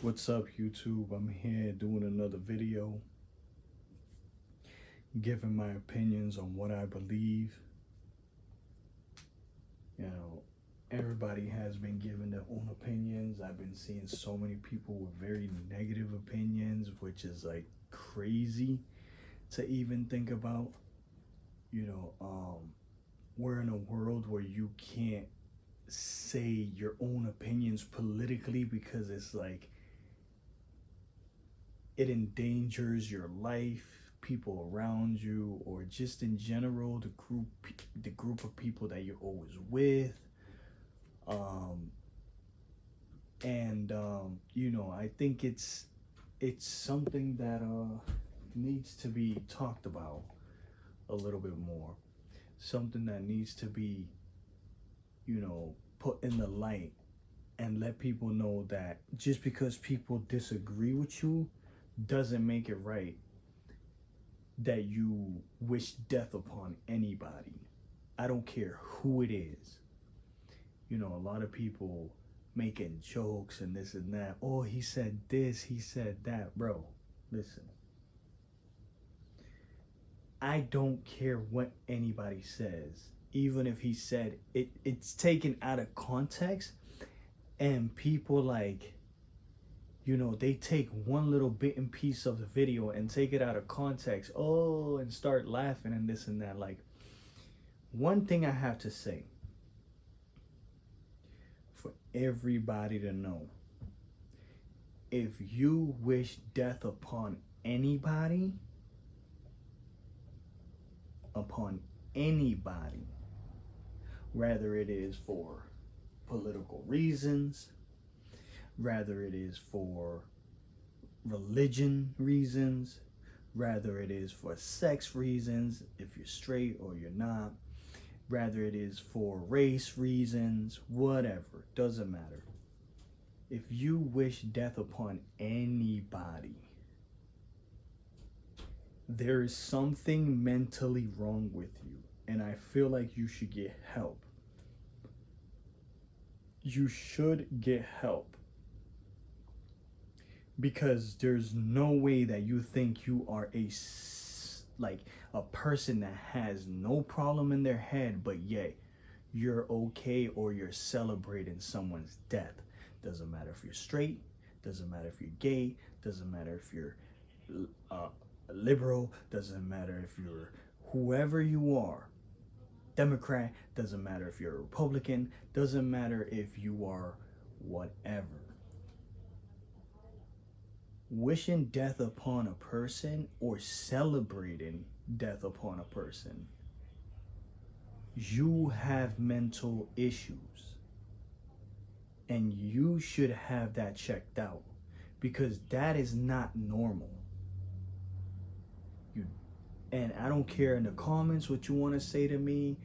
What's up, YouTube? I'm here doing another video, giving my opinions on what I believe. You know, everybody has been giving their own opinions. I've been seeing so many people with very negative opinions, which is like crazy to even think about. We're in a world where you can't say your own opinions politically because it's like it endangers your life, people around you, or just in general the group of people that you're always with. I think it's something that needs to be talked about a little bit more. Something that needs to be, put in the light and let people know that just because people disagree with you doesn't make it right that you wish death upon anybody. I don't care who it is. A lot of people making jokes and this and that. Oh, he said this, he said that. Bro, listen. I don't care what anybody says. Even if he said it, it's taken out of context, and people they take one little bit and piece of the video and take it out of context, and start laughing and this and that. Like, one thing I have to say for everybody to know: if you wish death upon anybody, rather it is for political reasons, rather it is for religion reasons, rather it is for sex reasons, if you're straight or you're not, rather it is for race reasons, whatever, doesn't matter. If you wish death upon anybody, there is something mentally wrong with you, and I feel like you should get help. You should get help. Because there's no way that you think you are a person that has no problem in their head, but yet you're okay or you're celebrating someone's death. Doesn't matter if you're straight, doesn't matter if you're gay, doesn't matter if you're liberal, doesn't matter if you're whoever you are, Democrat, doesn't matter if you're a Republican, doesn't matter if you are whatever. Wishing death upon a person or celebrating death upon a person, you have mental issues, and you should have that checked out, because that is not normal. And I don't care in the comments what you want to say to me,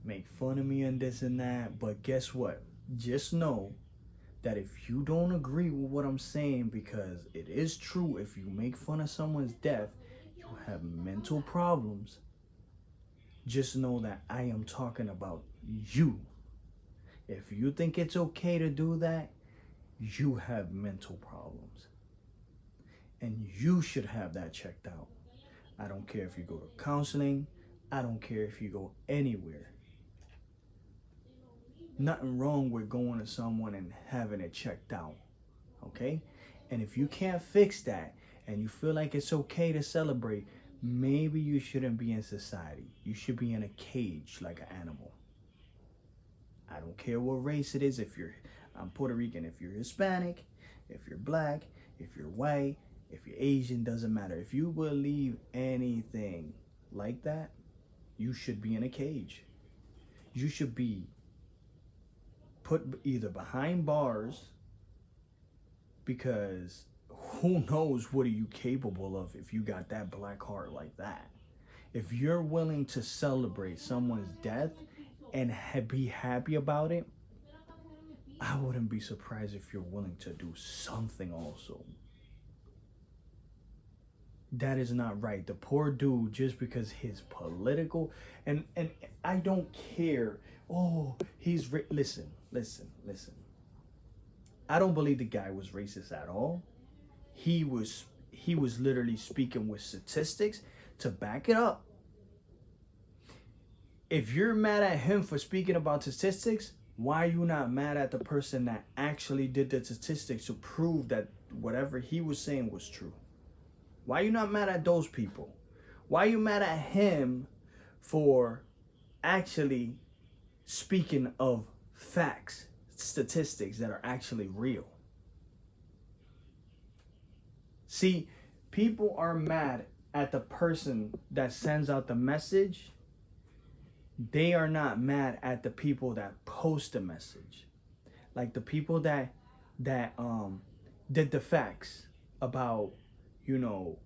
make fun of me and this and that, but guess what? Just know that if you don't agree with what I'm saying, because it is true, if you make fun of someone's death, you have mental problems. Just know that I am talking about you. If you think it's okay to do that, you have mental problems. And you should have that checked out. I don't care if you go to counseling. I don't care if you go anywhere. Nothing wrong with going to someone and having it checked out, okay? And if you can't fix that and you feel like it's okay to celebrate, maybe you shouldn't be in society. You should be in a cage like an animal. I don't care what race it is. I'm Puerto Rican, if you're Hispanic, if you're black, if you're white, if you're Asian, doesn't matter. If you believe anything like that, you should be in a cage. You should be put either behind bars, because who knows what are you capable of if you got that black heart like that. If you're willing to celebrate someone's death and be happy about it, I wouldn't be surprised if you're willing to do something also. That is not right. The poor dude, just because his political, and I don't care. Oh, listen. I don't believe the guy was racist at all. He was literally speaking with statistics to back it up. If you're mad at him for speaking about statistics, why are you not mad at the person that actually did the statistics to prove that whatever he was saying was true? Why are you not mad at those people? Why are you mad at him for actually speaking of facts, statistics that are actually real? See, people are mad at the person that sends out the message. They are not mad at the people that post the message. Like the people that did the facts about, you know,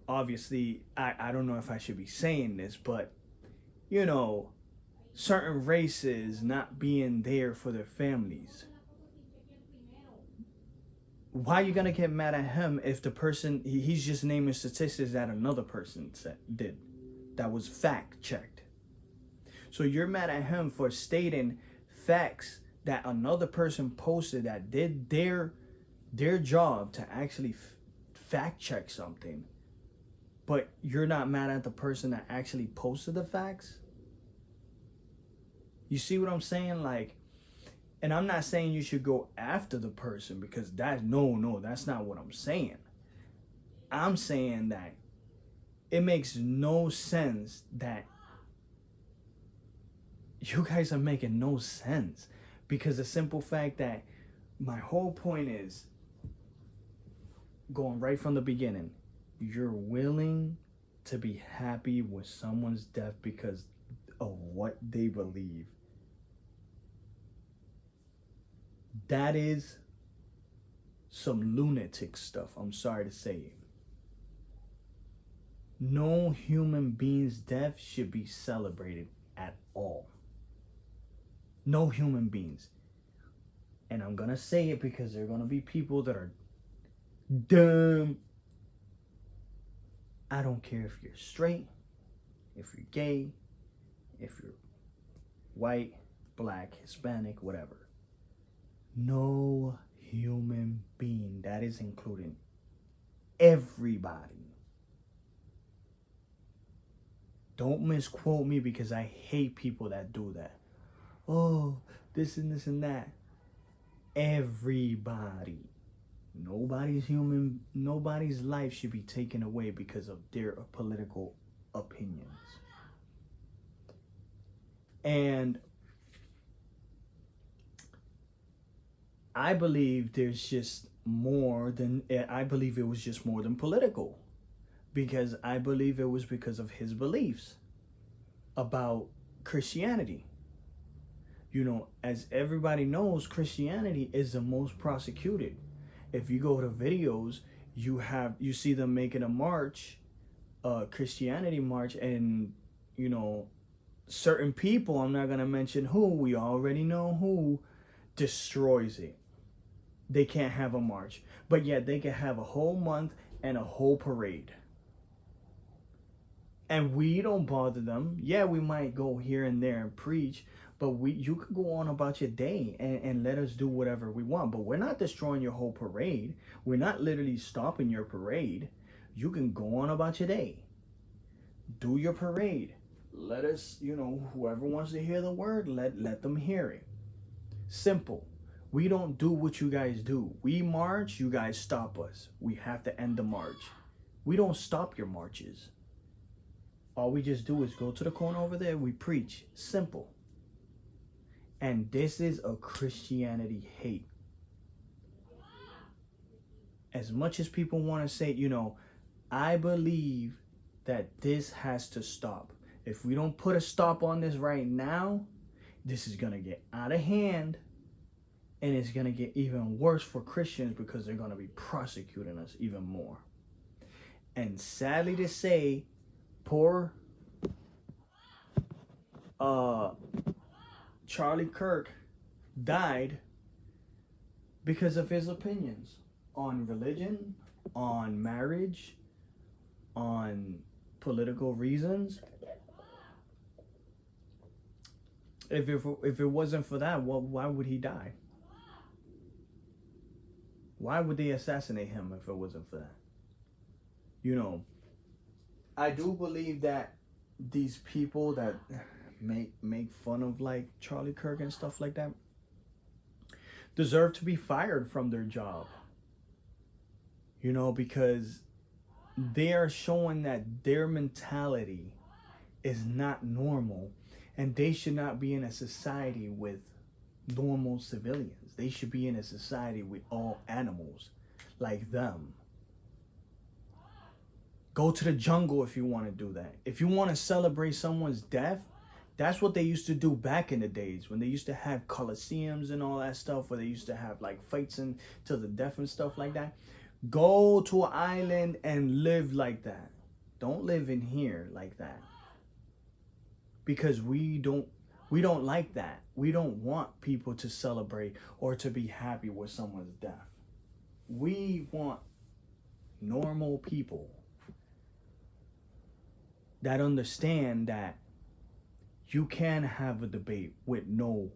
obviously I don't know if I should be saying this, but you know, certain races not being there for their families. Why are you gonna get mad at him if the person he's just naming statistics that another person did that was fact checked? So you're mad at him for stating facts that another person posted that did their job to actually fact check something, but you're not mad at the person that actually posted the facts? You see what I'm saying? Like, and I'm not saying you should go after the person, because that's not what I'm saying. I'm saying that it makes no sense that you guys are making no sense, because the simple fact that my whole point is going right from the beginning. You're willing to be happy with someone's death because of what they believe. That is some lunatic stuff. I'm sorry to say it. No human being's death should be celebrated at all. No human beings. And I'm gonna say it because there are gonna be people that are dumb. I don't care if you're straight, if you're gay, if you're white, black, Hispanic, whatever. No human being, that is including everybody. Don't misquote me, because I hate people that do that. Oh, this and this and that. Everybody. Nobody's life should be taken away because of their political opinions. And I believe there's just more than, I believe it was just more than political, because I believe it was because of his beliefs about Christianity. You know, as everybody knows, Christianity is the most prosecuted. If you go to videos, you see them making a march, Christianity march, and you know, certain people, I'm not gonna mention who, we already know who, destroys it. They can't have a march, but yet they can have a whole month and a whole parade. And we don't bother them. Yeah, we might go here and there and preach, but you could go on about your day and let us do whatever we want. But we're not destroying your whole parade. We're not literally stopping your parade. You can go on about your day. Do your parade. Let us, whoever wants to hear the word, let them hear it. Simple. We don't do what you guys do. We march, you guys stop us. We have to end the march. We don't stop your marches. All we just do is go to the corner over there, we preach. Simple. And this is a Christianity hate. As much as people want to say, I believe that this has to stop. If we don't put a stop on this right now, this is going to get out of hand. And it's going to get even worse for Christians, because they're going to be prosecuting us even more. And sadly to say, poor Charlie Kirk died because of his opinions on religion, on marriage, on political reasons. If it wasn't for that, why would he die? Why would they assassinate him if it wasn't for that? You know, I do believe that these people that make fun of like Charlie Kirk and stuff like that deserve to be fired from their job. You know, because they are showing that their mentality is not normal, and they should not be in a society with normal civilians. They should be in a society with all animals like them. Go to the jungle if you want to do that. If you want to celebrate someone's death, that's what they used to do back in the days when they used to have coliseums and all that stuff, where they used to have like fights and to the death and stuff like that. Go to an island and live like that. Don't live in here like that. Because we don't like that. We don't want people to celebrate or to be happy with someone's death. We want normal people that understand that you can have a debate with no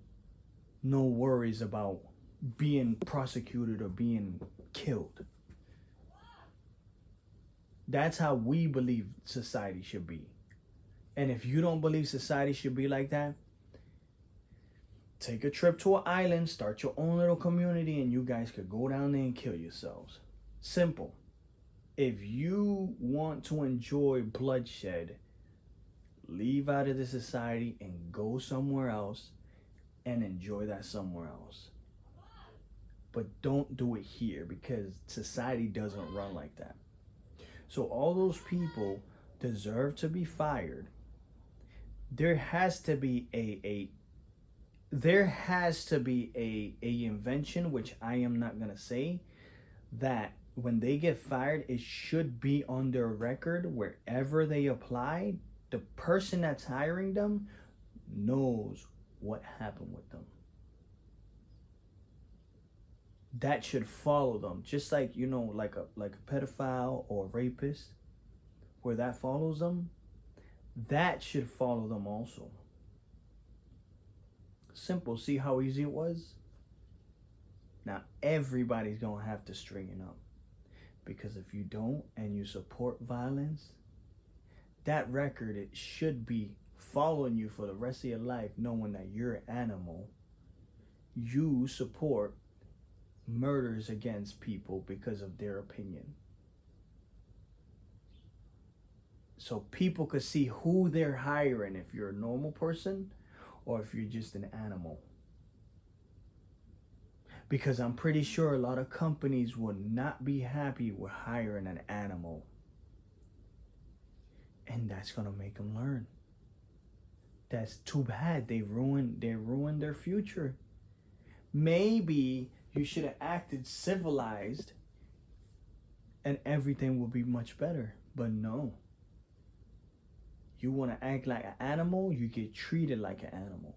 worries about being prosecuted or being killed. That's how we believe society should be. And if you don't believe society should be like that, take a trip to an island, start your own little community, and you guys could go down there and kill yourselves. Simple. If you want to enjoy bloodshed, leave out of the society and go somewhere else and enjoy that somewhere else. But don't do it here, because society doesn't run like that. So all those people deserve to be fired. There has to be a invention, which I am not gonna say, that when they get fired, it should be on their record wherever they apply. The person that's hiring them knows what happened with them. That should follow them, just like, you know, like a pedophile or rapist, where that follows them. That should follow them also. Simple. See how easy it was? Now everybody's gonna have to straighten up, because if you don't and you support violence, that record, it should be following you for the rest of your life, knowing that you're an animal. You support murders against people because of their opinion. So people could see who they're hiring, if you're a normal person or if you're just an animal. Because I'm pretty sure a lot of companies would not be happy with hiring an animal. And that's gonna make them learn. That's too bad. They ruined their future. Maybe you should have acted civilized and everything will be much better. But no. You want to act like an animal, you get treated like an animal.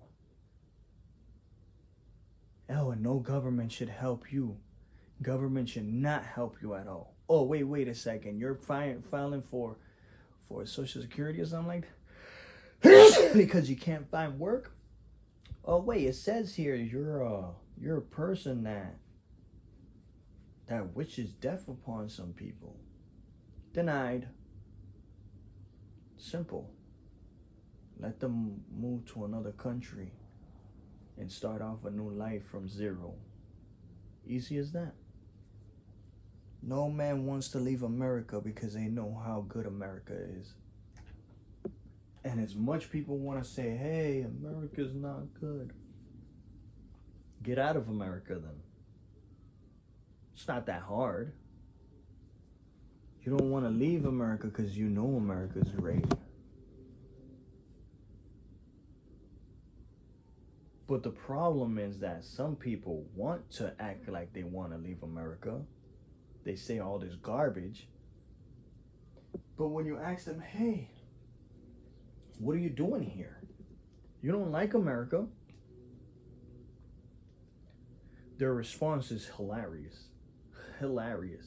Oh, and no government should help you. Government should not help you at all. Oh, wait a second. You're filing for Social Security or something like that because you can't find work? Oh, wait, it says here you're a person that wishes death upon some people. Denied. Simple. Let them move to another country and start off a new life from zero. Easy as that. No man wants to leave America because they know how good America is. And as much people want to say, hey, America's not good, get out of America then. It's not that hard. You don't want to leave America because you know America's great. But the problem is that some people want to act like they want to leave America. They say all this garbage. But when you ask them, hey, what are you doing here? You don't like America? Their response is hilarious. Hilarious.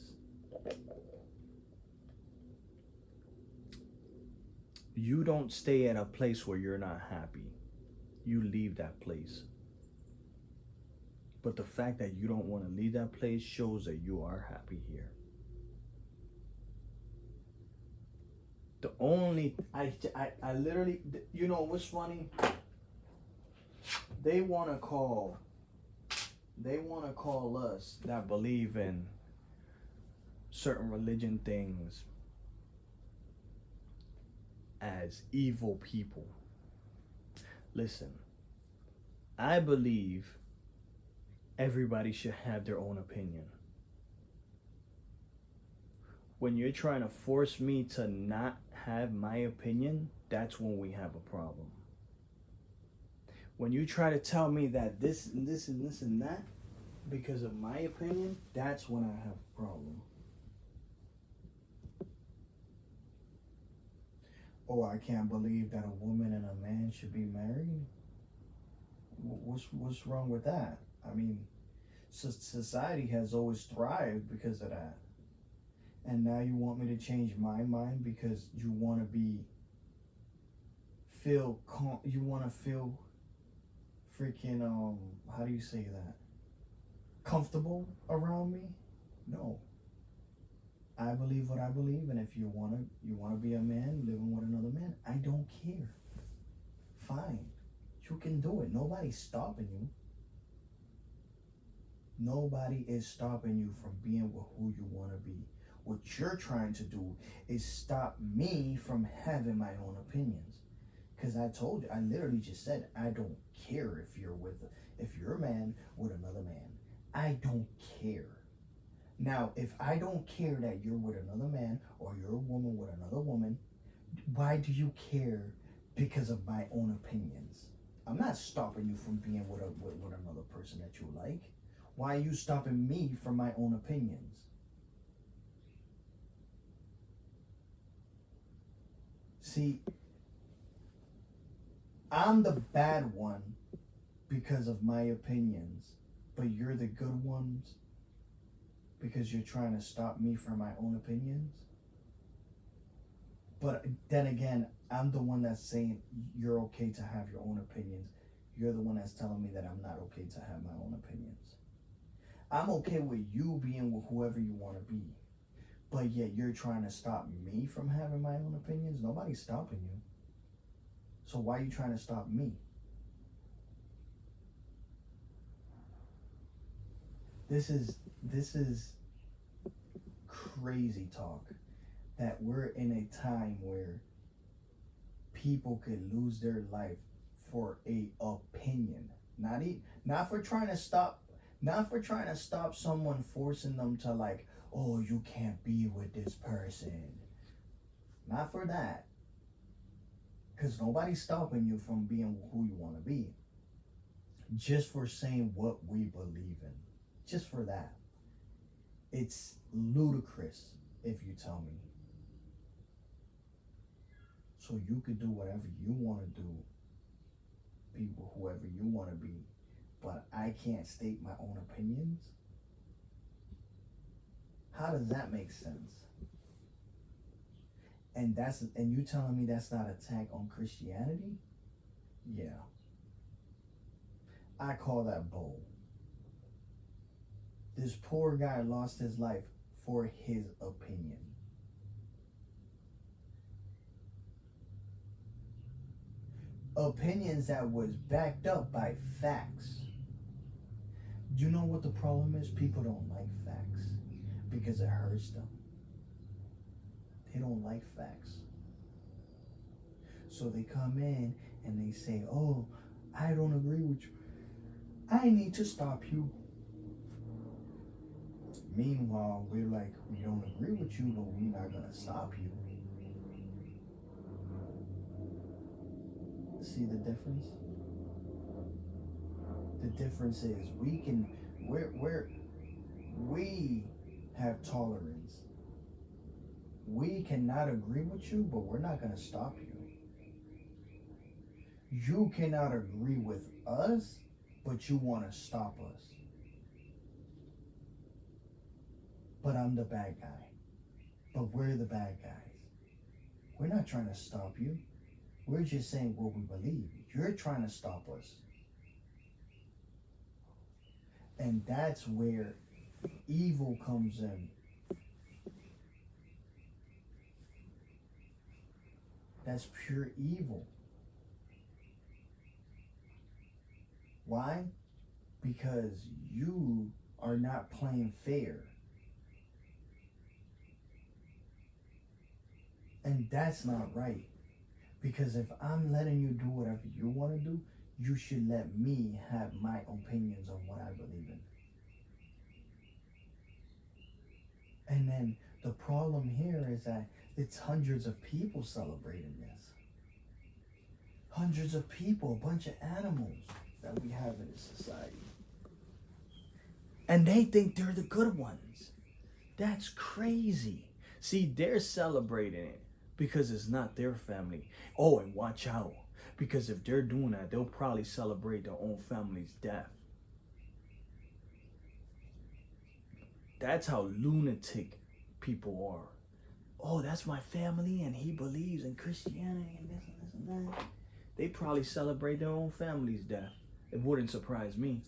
You don't stay at a place where you're not happy. you leave that place. But the fact that you don't want to leave that place shows that you are happy here. The only, I literally, you know what's funny? They want to call us that believe in certain religion things as evil people. Listen, I believe everybody should have their own opinion. When you're trying to force me to not have my opinion, that's when we have a problem. When you try to tell me that this and this and this and that because of my opinion, that's when I have a problem. Oh, I can't believe that a woman and a man should be married. What's wrong with that? I mean, society has always thrived because of that. And now you want me to change my mind because you want to you want to feel freaking, how do you say that? Comfortable around me? No. I believe what I believe, and if you wanna be a man living with another man, I don't care. Fine. You can do it. Nobody's stopping you. Nobody is stopping you from being with who you want to be. What you're trying to do is stop me from having my own opinions. Because I told you, I literally just said, I don't care if you're a man with another man. I don't care. Now, if I don't care that you're with another man or you're a woman with another woman, why do you care because of my own opinions? I'm not stopping you from being with another person that you like. Why are you stopping me from my own opinions? See, I'm the bad one because of my opinions, but you're the good ones because you're trying to stop me from my own opinions. But then again, I'm the one that's saying you're okay to have your own opinions. You're the one that's telling me that I'm not okay to have my own opinions. I'm okay with you being with whoever you want to be, but yet you're trying to stop me from having my own opinions. Nobody's stopping you. So why are you trying to stop me? This is crazy talk, that we're in a time where people could lose their life for a opinion. Not for trying to stop someone, forcing them to, like, oh, you can't be with this person. Not for that. Because nobody's stopping you from being who you want to be. Just for saying what we believe in. Just for that. It's ludicrous if you tell me. So you could do whatever you want to do. Be with whoever you want to be. But I can't state my own opinions? How does that make sense? And you telling me that's not an attack on Christianity? Yeah. I call that bull. This poor guy lost his life for his opinion. Opinions that was backed up by facts. Do you know what the problem is? People don't like facts because it hurts them. They don't like facts. So they come in and they say, oh, I don't agree with you. I need to stop you. Meanwhile, we're like, we don't agree with you, but we're not going to stop you. See the difference? The difference is we have tolerance. We cannot agree with you, but we're not going to stop you. You cannot agree with us, but you want to stop us. But I'm the bad guy. But we're the bad guys. We're not trying to stop you. We're just saying what we believe. you're trying to stop us. And that's where evil comes in. That's pure evil. Why? Because you are not playing fair. And that's not right. Because if I'm letting you do whatever you want to do, you should let me have my opinions on what I believe in. And then the problem here is that it's hundreds of people celebrating this. Hundreds of people, a bunch of animals that we have in this society. And they think they're the good ones. That's crazy. See, they're celebrating it because it's not their family. Oh, and watch out. Because if they're doing that, they'll probably celebrate their own family's death. That's how lunatic people are. Oh, that's my family and he believes in Christianity and this and this and that. They probably celebrate their own family's death. It wouldn't surprise me.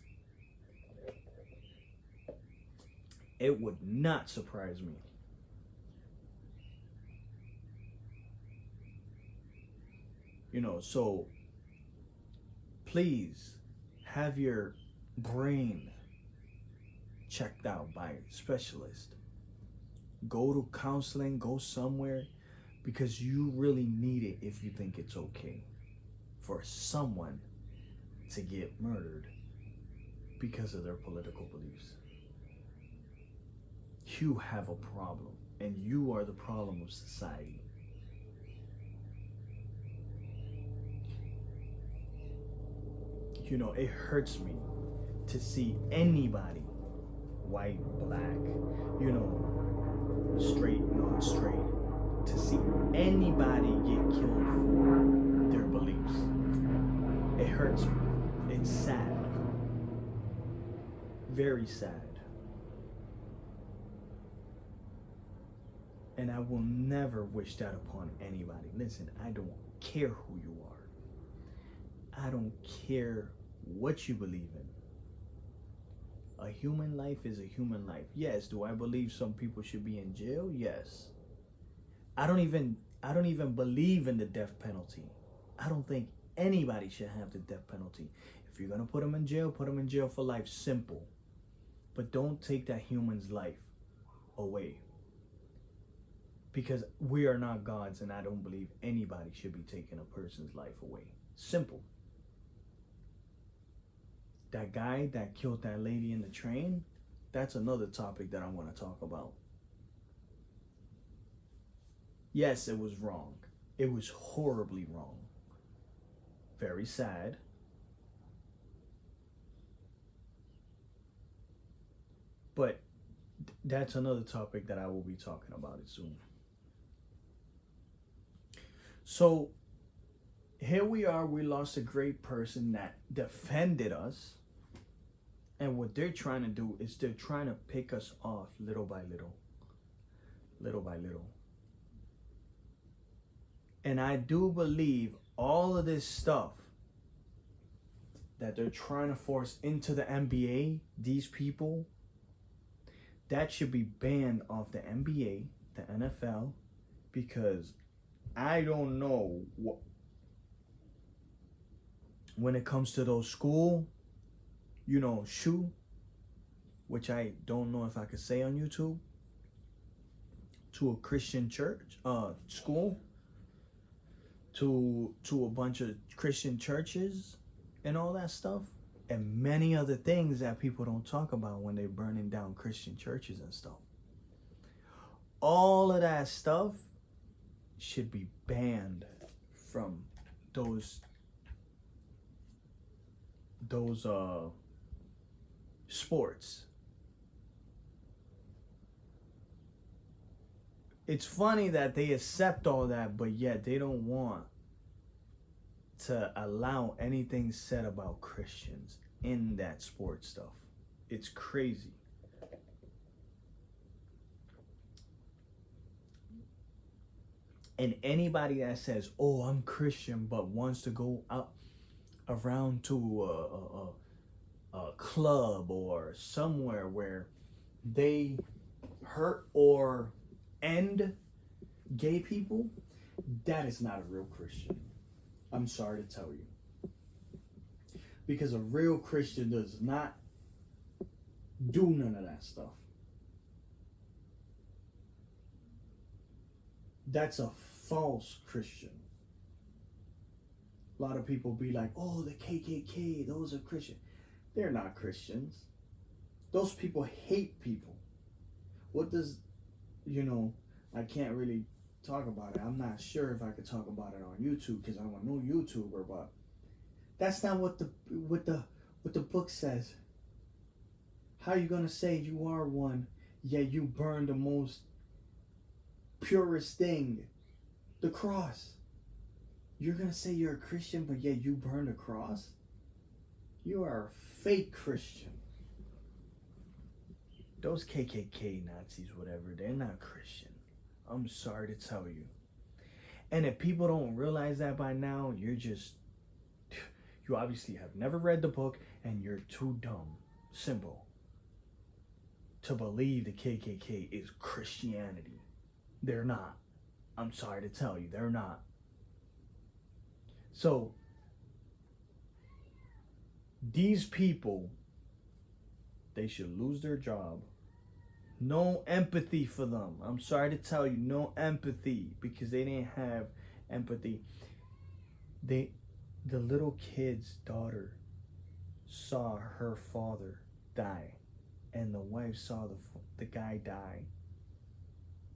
It would not surprise me. You know, so please have your brain checked out by a specialist. Go to counseling, go somewhere, because you really need it if you think it's okay for someone to get murdered because of their political beliefs. You have a problem, and you are the problem of society. You know, it hurts me to see anybody, white, black, you know, straight, non-straight, to see anybody get killed for their beliefs. It hurts me. It's sad. Very sad. And I will never wish that upon anybody. Listen, I don't care who you are. I don't care what you believe in. A human life is a human life. Yes, do I believe some people should be in jail? Yes. I don't even believe in the death penalty. I don't think anybody should have the death penalty. If you're going to put them in jail for life. Simple. But don't take that human's life away. Because we are not gods, and I don't believe anybody should be taking a person's life away. Simple. That guy that killed that lady in the train, that's another topic that I want to talk about. Yes, it was wrong. It was horribly wrong. Very sad. But that's another topic that I will be talking about it soon. So here we are, we lost a great person that defended us. And what they're trying to do is they're trying to pick us off little by little. Little by little. And I do believe all of this stuff that they're trying to force into the NBA, these people, that should be banned off the NBA, the NFL, because I don't know what, when it comes to those school, you know, shoe, which I don't know if I could say on YouTube, to a Christian church, school, to a bunch of Christian churches and all that stuff, and many other things that people don't talk about when they're burning down Christian churches and stuff. All of that stuff should be banned from those sports. It's funny that they accept all that, but yet they don't want to allow anything said about Christians in that sports stuff. It's crazy. And anybody that says, oh, I'm Christian, but wants to go out, around to a club or somewhere where they hurt or end gay people, that is not a real Christian. I'm sorry to tell you. Because a real Christian does not do none of that stuff. That's a false Christian. A lot of people be like, oh, the KKK, those are Christians. They're not Christians. Those people hate people. What does, I can't really talk about it. I'm not sure if I could talk about it on YouTube because I'm a new YouTuber, but that's not what the book says. How are you gonna say you are one, yet you burn the most purest thing, the cross? You're gonna say you're a Christian, but yet you burn the cross? You are a fake Christian. Those KKK Nazis, whatever, they're not Christian. I'm sorry to tell you. And if people don't realize that by now, you obviously have never read the book and you're too dumb, simple, to believe the KKK is Christianity. They're not. I'm sorry to tell you, they're not. So, these people, they should lose their job. No empathy for them. I'm sorry to tell you, no empathy, because they didn't have empathy. The little kid's daughter saw her father die, and the wife saw the guy die,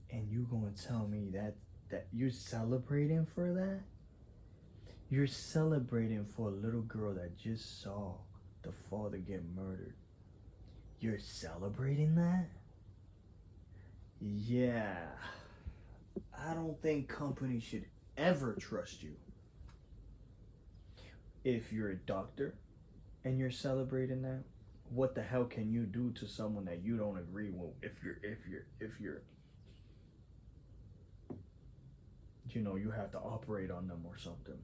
and you gonna tell me that you're celebrating for that? You're celebrating for a little girl that just saw the father get murdered. You're celebrating that? Yeah. I don't think companies should ever trust you. If you're a doctor and you're celebrating that, what the hell can you do to someone that you don't agree with if you're you have to operate on them or something?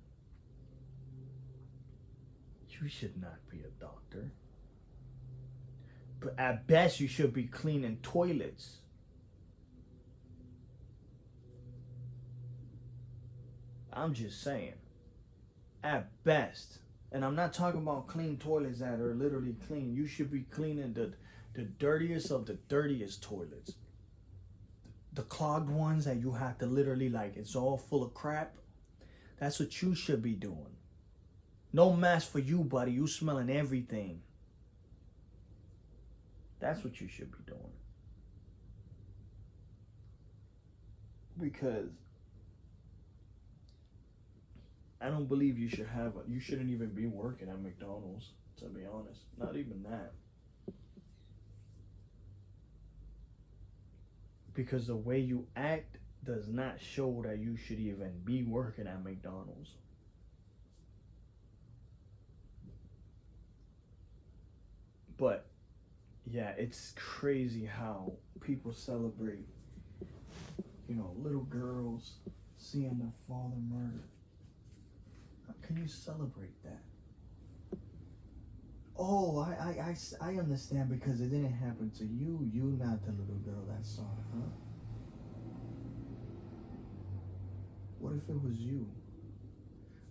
You should not be a doctor. But at best, you should be cleaning toilets. I'm just saying. At best. And I'm not talking about clean toilets that are literally clean. You should be cleaning the dirtiest of the dirtiest toilets. The clogged ones that you have to literally, it's all full of crap. That's what you should be doing. No mask for you, buddy. You smelling everything. That's what you should be doing. Because I don't believe you shouldn't even be working at McDonald's, to be honest. Not even that. Because the way you act does not show that you should even be working at McDonald's. But yeah, it's crazy how people celebrate, little girls seeing their father murdered. How can you celebrate that? Oh, I understand, because it didn't happen to you. You not the little girl that saw it, huh? What if it was you?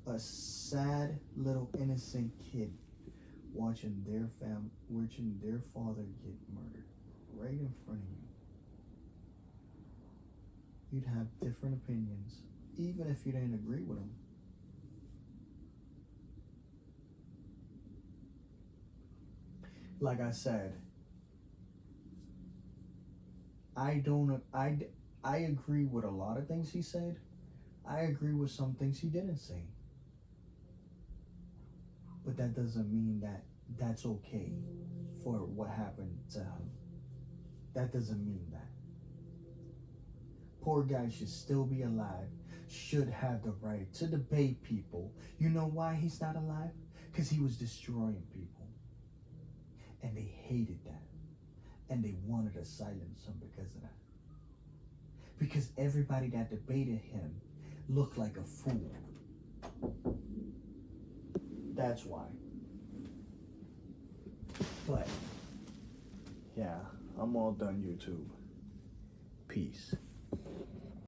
A sad little innocent kid watching their father get murdered right in front of you. You'd have different opinions, even if you didn't agree with them. Like I said, I agree with a lot of things he said. I agree with some things he didn't say. But that doesn't mean that that's okay for what happened to him. That doesn't mean that. Poor guy should still be alive, should have the right to debate people. You know why he's not alive? Because he was destroying people. And they hated that. And they wanted to silence him because of that. Because everybody that debated him looked like a fool. That's why. But yeah, I'm all done, YouTube. Peace.